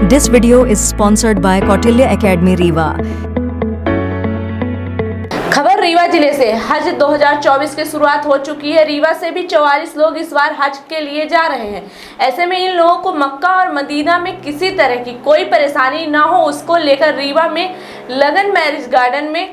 This video is sponsored by Kautilya Academy Rewa. खबर रीवा जिले से हज 2024 की शुरुआत हो चुकी है। रीवा से भी 44 लोग इस बार हज के लिए जा रहे हैं। ऐसे में इन लोगों को मक्का और मदीना में किसी तरह की कोई परेशानी ना हो, उसको लेकर रीवा में लगन मैरिज गार्डन में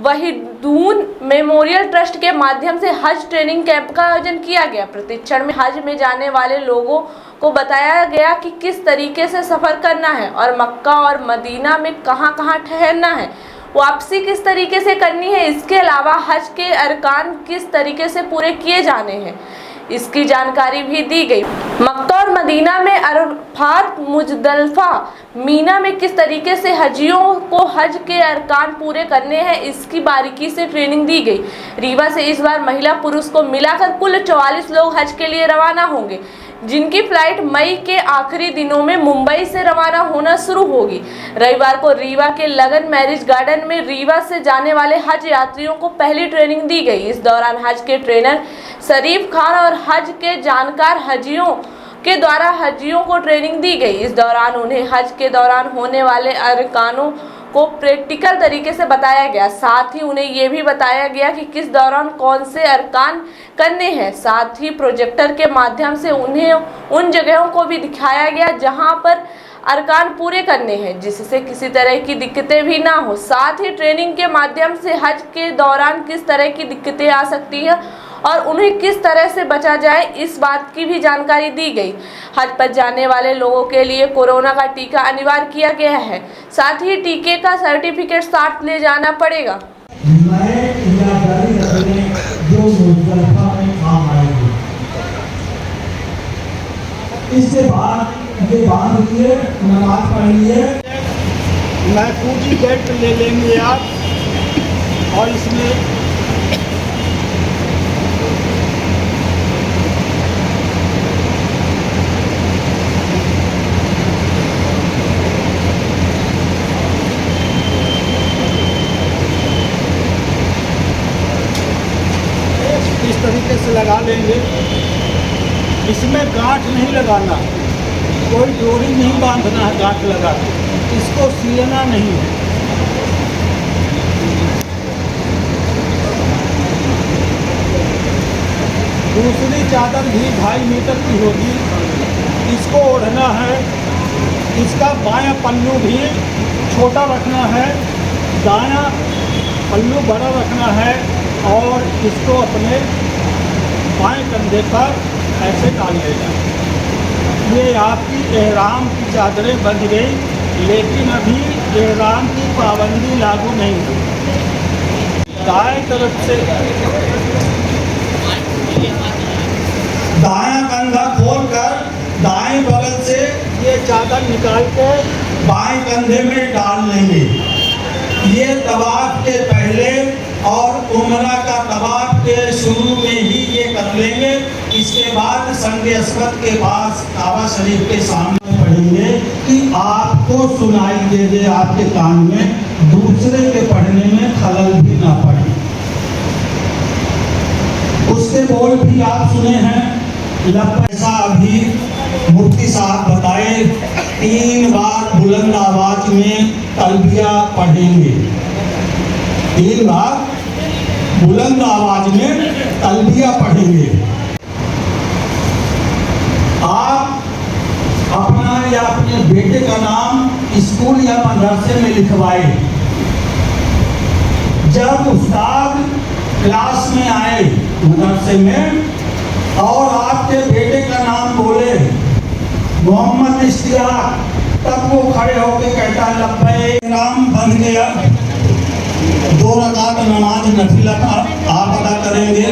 वहीदून मेमोरियल ट्रस्ट के माध्यम से हज ट्रेनिंग कैंप का आयोजन किया गया। प्रशिक्षण में हज में जाने वाले लोगों को बताया गया कि किस तरीके से सफ़र करना है और मक्का और मदीना में कहां कहां ठहरना है, वापसी किस तरीके से करनी है। इसके अलावा हज के अरकान किस तरीके से पूरे किए जाने हैं, इसकी जानकारी भी दी गई। मक्का और मदीना में अरफात, मुजदलफा, मीना में किस तरीके से हजियों को हज के अरकान पूरे करने हैं, इसकी बारीकी से ट्रेनिंग दी गई। रीवा से इस बार महिला पुरुष को मिलाकर कुल 44 लोग हज के लिए रवाना होंगे, जिनकी फ्लाइट मई के आखिरी दिनों में मुंबई से रवाना होना शुरू होगी। रविवार को रीवा के लगन मैरिज गार्डन में रीवा से जाने वाले हज यात्रियों को पहली ट्रेनिंग दी गई। इस दौरान हज के ट्रेनर शरीफ खान और हज के जानकार हजियों के द्वारा हजियों को ट्रेनिंग दी गई। इस दौरान उन्हें हज के दौरान होने वाले अरकानों को प्रैक्टिकल तरीके से बताया गया। साथ ही उन्हें यह भी बताया गया कि किस दौरान कौन से अरकान करने हैं। साथ ही प्रोजेक्टर के माध्यम से उन्हें उन जगहों को भी दिखाया गया जहां पर अरकान पूरे करने हैं, जिससे किसी तरह की दिक्कतें भी ना हो। साथ ही ट्रेनिंग के माध्यम से हज के दौरान किस तरह की दिक्कतें आ सकती हैं और उन्हें किस तरह से बचा जाए, इस बात की भी जानकारी दी गई। हज पर जाने वाले लोगों के लिए कोरोना का टीका अनिवार्य किया गया है। साथ ही टीके का सर्टिफिकेट साथ ले जाना पड़ेगा। इसके बाद ये बांध लिए, नमाज पढ़ लिए, महफूजी गेट ले लेंगे आप और इसमें इस तरीके से लगा लेंगे। इसमें गांठ नहीं लगाना, कोई डोरी नहीं बांधना है गांठ लगा के, इसको सिलना नहीं है। दूसरी चादर भी 2.5 मीटर की होगी, इसको ओढ़ना है। इसका बायां पल्लू भी छोटा रखना है, दायां पल्लू बड़ा रखना है और इसको अपने बाएं कंधे पर ऐसे डाल लेना। ये आपकी एहराम की चादरें बंध गई, लेकिन अभी एहराम की पाबंदी लागू नहीं हुई। दाएं तरफ से दायां कंधा खोलकर दाएं बगल से ये चादर निकाल के बाएं कंधे में डाल लेंगे। ये तवाफ के पहले और उम्रा का तवाफ के शुरू में ही ये कर लेंगे। इसके बाद संगे अस्वद के पास काबा शरीफ के सामने पढ़ेंगे कि आपको सुनाई दे दे आपके कान में, दूसरे के पढ़ने में खलल भी ना पड़े। उसके बोल भी आप सुने हैं। ऐसा अभी मुफ्ती साहब बताए, 3 बार बुलंद आवाज में तलबिया पढ़ेंगे। 3 बार बुलंद आवाज में तलबिया पढ़ेंगे। आप अपना या अपने बेटे का नाम स्कूल या मदरसे में लिखवाए। जब उस्ताद क्लास में आए मदरसे में और आपके बेटे का नाम बोले मोहम्मद इश्तियाक, तब वो खड़े होकर कहता है लब्बैक। राम बन गया। 2 रकात नमाज नफिला आप अदा करेंगे,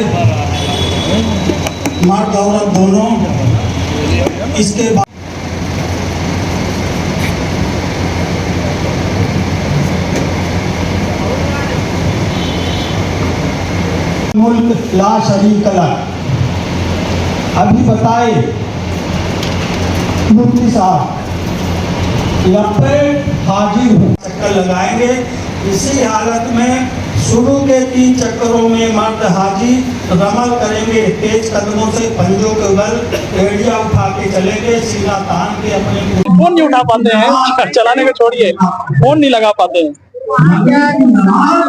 मर्द औरत दोनों। इसके बाद मुल्क ला शरीक लह। अभी बताए मुफ्ती साहब, लब्बैक हाजिर हूँ, चक्कर लगाएंगे। इसी हालत में शुरू के 3 चक्करों में मर्द हाजी रमल करेंगे, तेज कदमों से पंजों के बल एड़िया उठा के चलेंगे, सीना तान के अपने फोन नहीं उठा पाते हैं, चलाने को छोड़िए फोन नहीं लगा पाते हैं। हाँ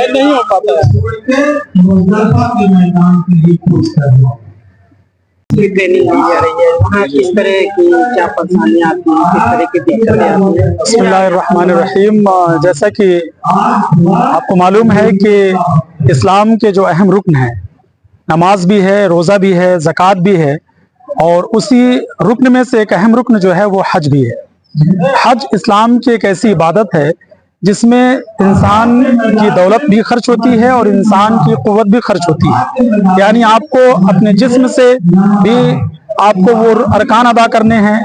नहीं हो पाता है। ट्रेनिंग दी जा रही है, वहाँ किस तरह की क्या परेशानियाँ आती हैं, किस तरह की दिक्कतें आती हैं? बिस्मिल्लाहिर्रहमानिर्रहीम। जैसा कि आपको मालूम है कि इस्लाम के जो अहम रुकन हैं, नमाज भी है, रोज़ा भी है, ज़कात भी है, और उसी रुकन में से एक अहम रुकन जो है वो हज भी है। हज इस्लाम की एक ऐसी इबादत है जिसमें इंसान की दौलत भी खर्च होती है और इंसान की क़ुव्वत भी खर्च होती है। यानी आपको अपने जिस्म से भी आपको वो अरकान अदा करने हैं,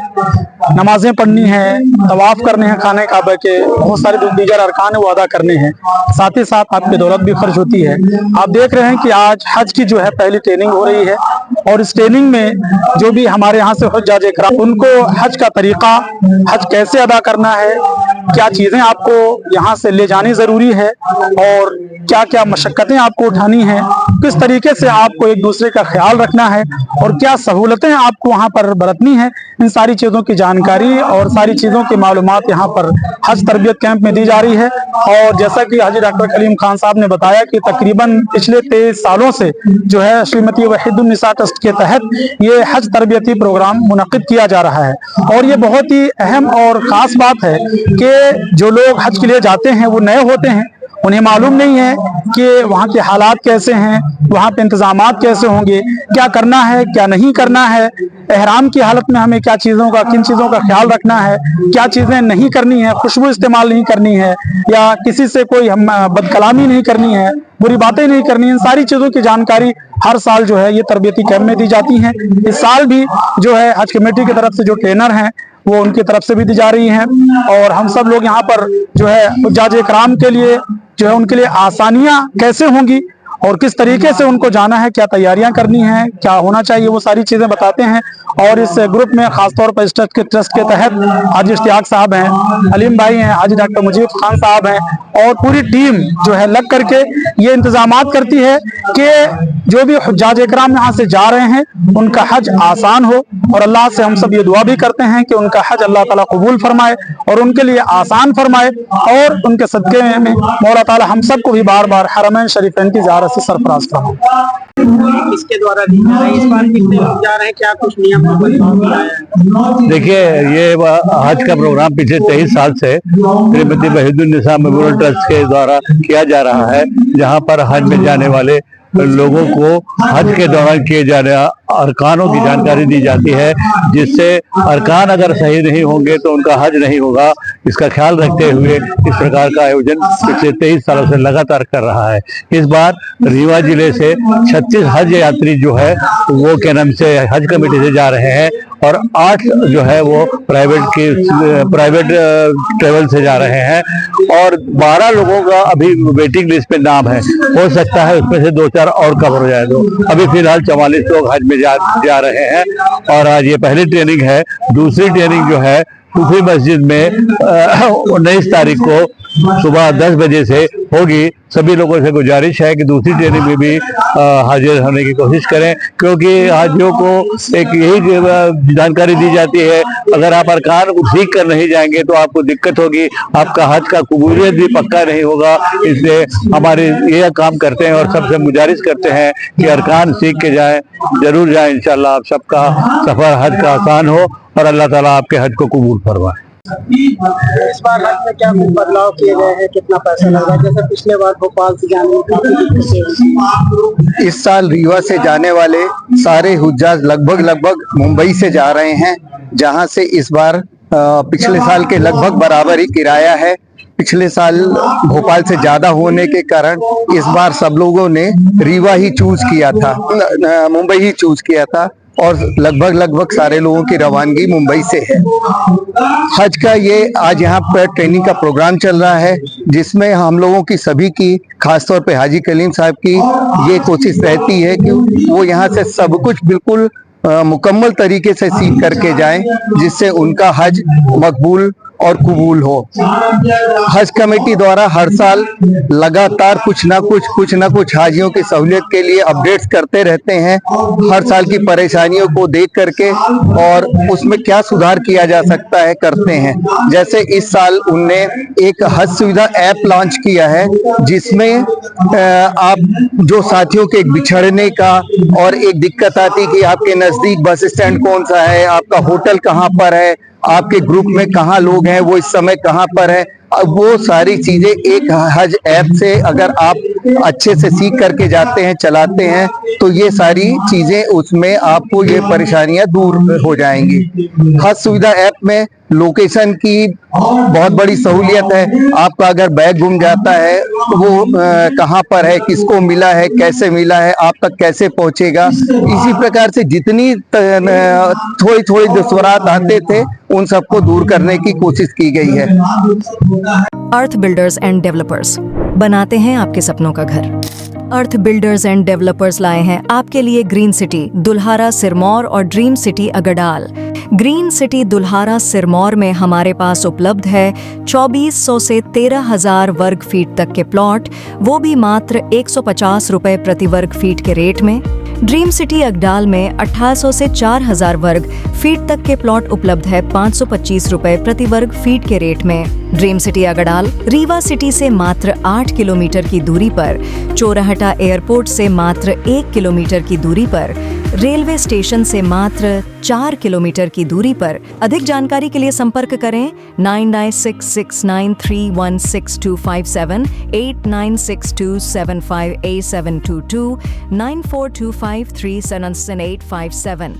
नमाजें पढ़नी हैं, तवाफ करने हैं, खाने काबा के बहुत सारे जो दीगर अरकान है वो अदा करने हैं, साथ ही साथ आपकी दौलत भी खर्च होती है। आप देख रहे हैं कि आज हज की जो है पहली ट्रेनिंग हो रही है, और इस ट्रेनिंग में जो भी हमारे यहाँ से हुज्जाज इकराम, उनको हज का तरीका, हज कैसे अदा करना है, क्या चीज़ें आपको यहाँ से ले जानी ज़रूरी है और क्या क्या मशक्क़तें आपको उठानी हैं, किस तरीके से आपको एक दूसरे का ख्याल रखना है और क्या सहूलतें आपको वहाँ पर बरतनी है, इन सारी चीज़ों की जानकारी और सारी चीज़ों की मालूमात यहाँ पर हज तरबियत कैंप में दी जा रही है। और जैसा कि हाजी डॉक्टर कलीम खान साहब ने बताया कि तकरीबन पिछले 23 सालों से जो है श्रीमती वहीदुन्निसा ट्रस्ट के तहत ये हज तरबियती प्रोग्राम मुनक़िद किया जा रहा है। और ये बहुत ही अहम और ख़ास बात है कि जो लोग हज के लिए जाते हैं वो नए होते हैं, उन्हें मालूम नहीं है कि वहाँ के हालात कैसे हैं, वहाँ पे इंतजामात कैसे होंगे, क्या करना है क्या नहीं करना है, एहराम की हालत में हमें क्या चीज़ों का, किन चीज़ों का ख्याल रखना है, क्या चीज़ें नहीं करनी है, खुशबू इस्तेमाल नहीं करनी है, या किसी से कोई हम बदकलामी नहीं करनी है, बुरी बातें नहीं करनी है। इन सारी चीज़ों की जानकारी हर साल जो है ये तरबियती कैंप में दी जाती हैं। इस साल भी जो है हज कमेटी की तरफ से जो ट्रेनर हैं वो उनकी तरफ से भी दी जा रही हैं, और हम सब लोग यहाँ पर जो है हुज्जाज इकराम के लिए जो है उनके लिए आसानियाँ कैसे होंगी और किस तरीके से उनको जाना है, क्या तैयारियां करनी है, क्या होना चाहिए, वो सारी चीज़ें बताते हैं। और इस ग्रुप में खासतौर पर इस ट्रस्ट के तहत हाजी इश्तियाक साहब हैं, अलीम भाई हैं, हाजी डॉक्टर मुजीब खान साहब हैं, और पूरी टीम जो है लग करके ये इंतजामात करती है कि जो भी हुज्जाज इकराम यहाँ से जा रहे हैं उनका हज आसान हो, और अल्लाह से हम सब ये दुआ भी करते हैं कि उनका हज अल्लाह ताला कबूल फरमाए और उनके लिए आसान फरमाए, और उनके सदक़े में मौला ताला हम सबको भी बार बार हरमैन शरीफैन की ज़ियारत से सरफराज फरमाए। किसके द्वारा दी जा रही है, इस बार कितने लोग जा रहे हैं, क्या कुछ नियम है? देखिए, ये हज का प्रोग्राम पिछले 23 साल से श्रीमती वहीदुन्निसा मेमोरियल ट्रस्ट के द्वारा किया जा रहा है, जहां पर हज में जाने वाले लोगों को हज के दौरान किए जाने अरकानों की जानकारी दी जाती है, जिससे अरकान अगर सही नहीं होंगे तो उनका हज नहीं होगा। इसका ख्याल रखते हुए इस प्रकार का आयोजन पिछले 23 सालों से लगातार कर रहा है। इस बार रीवा जिले से 36 हज यात्री जो है वो के नाम से हज कमेटी से जा रहे हैं, और 8 जो है वो प्राइवेट ट्रेवल से जा रहे हैं, और 12 लोगों का अभी वेटिंग लिस्ट पे नाम है। हो सकता है उसमें से 2-4 और कवर हो जाए। तो अभी फिलहाल 44 लोग हज में जा रहे हैं, और आज ये पहली ट्रेनिंग है। दूसरी ट्रेनिंग जो है सूफी मस्जिद में 19 तारीख को सुबह 10 बजे से होगी। सभी लोगों से गुजारिश है कि दूसरी ट्रेनिंग में भी हाजिर होने की कोशिश करें, क्योंकि हाजियों को एक यही जानकारी दी जाती है, अगर आप अरकान को सीख कर नहीं जाएंगे तो आपको दिक्कत होगी, आपका हज का कबूलियत भी पक्का नहीं होगा। इसलिए हमारे ये काम करते हैं और सबसे गुजारिश करते हैं कि अरकान सीख के जाएं, जरूर जाएं। इंशाल्लाह आप सबका सफर हज का आसान हो और अल्लाह ताला आपके हज को कबूल फरमाए। इस बार हज में क्या कुछ बदलाव किए गए हैं, कितना पैसा लगा? जैसे पिछले बार भोपाल से जाने में काफी दिक्कतें, इस साल रीवा से जाने वाले सारे हुज्जाज लगभग मुंबई से जा रहे हैं, जहां से इस बार पिछले साल के लगभग बराबर ही किराया है। पिछले साल भोपाल से ज्यादा होने के कारण इस बार सब लोगों ने रीवा ही चूज किया था, मुंबई ही चूज किया था, और लगभग सारे लोगों की रवानगी मुंबई से है। हज का ये आज यहाँ पर ट्रेनिंग का प्रोग्राम चल रहा है, जिसमें हम लोगों की सभी की, खासतौर पे हाजी कलीम साहब की ये कोशिश रहती है कि वो यहाँ से सब कुछ बिल्कुल मुकम्मल तरीके से सीख करके जाएं, जिससे उनका हज मकबूल और कबूल हो। हज कमेटी द्वारा हर साल लगातार कुछ ना कुछ हाजियों की सहूलियत के लिए अपडेट्स करते रहते हैं, हर साल की परेशानियों को देख करके और उसमें क्या सुधार किया जा सकता है करते हैं। जैसे इस साल उनने एक हज सुविधा ऐप लॉन्च किया है, जिसमें आप जो साथियों के एक बिछड़ने का और एक दिक्कत आती कि आपके नजदीक बस स्टैंड कौन सा है, आपका होटल कहाँ पर है, आपके ग्रुप में कहाँ लोग हैं, वो इस समय कहाँ पर है, अब वो सारी चीजें एक हज ऐप से अगर आप अच्छे से सीख करके जाते हैं, चलाते हैं, तो ये सारी चीजें उसमें आपको ये परेशानियां दूर हो जाएंगी। हज सुविधा ऐप में लोकेशन की बहुत बड़ी सहूलियत है। आपका अगर बैग गुम जाता है तो वो कहाँ पर है, किसको मिला है, कैसे मिला है, आप तक कैसे पहुंचेगा, इसी प्रकार से जितनी थोड़ी थोड़ी दुश्वारात आते थे उन सबको दूर करने की कोशिश की गई है। अर्थ बिल्डर्स एंड डेवलपर्स बनाते हैं आपके सपनों का घर। अर्थ बिल्डर्स एंड डेवलपर्स लाए हैं आपके लिए ग्रीन सिटी दुल्हारा सिरमौर और dream city Agdal. Green city Dulhara Sirmaur में हमारे पास उपलब्ध है 2400 से 13,000 वर्ग फीट तक के प्लॉट, वो भी मात्र 150 रुपए प्रति वर्ग फीट के रेट में। ड्रीम सिटी अगडाल में 1800 से 4000 वर्ग फीट तक के प्लॉट उपलब्ध है 525 रुपए प्रति वर्ग फीट के रेट में। Dream city Agdal Rewa city से मात्र 8 किलोमीटर की दूरी पर, चोराहटा एयरपोर्ट से मात्र 1 किलोमीटर की दूरी पर, रेलवे स्टेशन से मात्र 4 किलोमीटर की दूरी पर। अधिक जानकारी के लिए संपर्क करें 9966931627, 8962758722, 9425377857।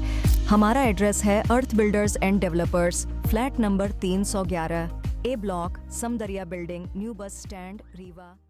हमारा एड्रेस है Earth builders and developers, flat number 311, A block, Samdariya building, new bus stand, Rewa.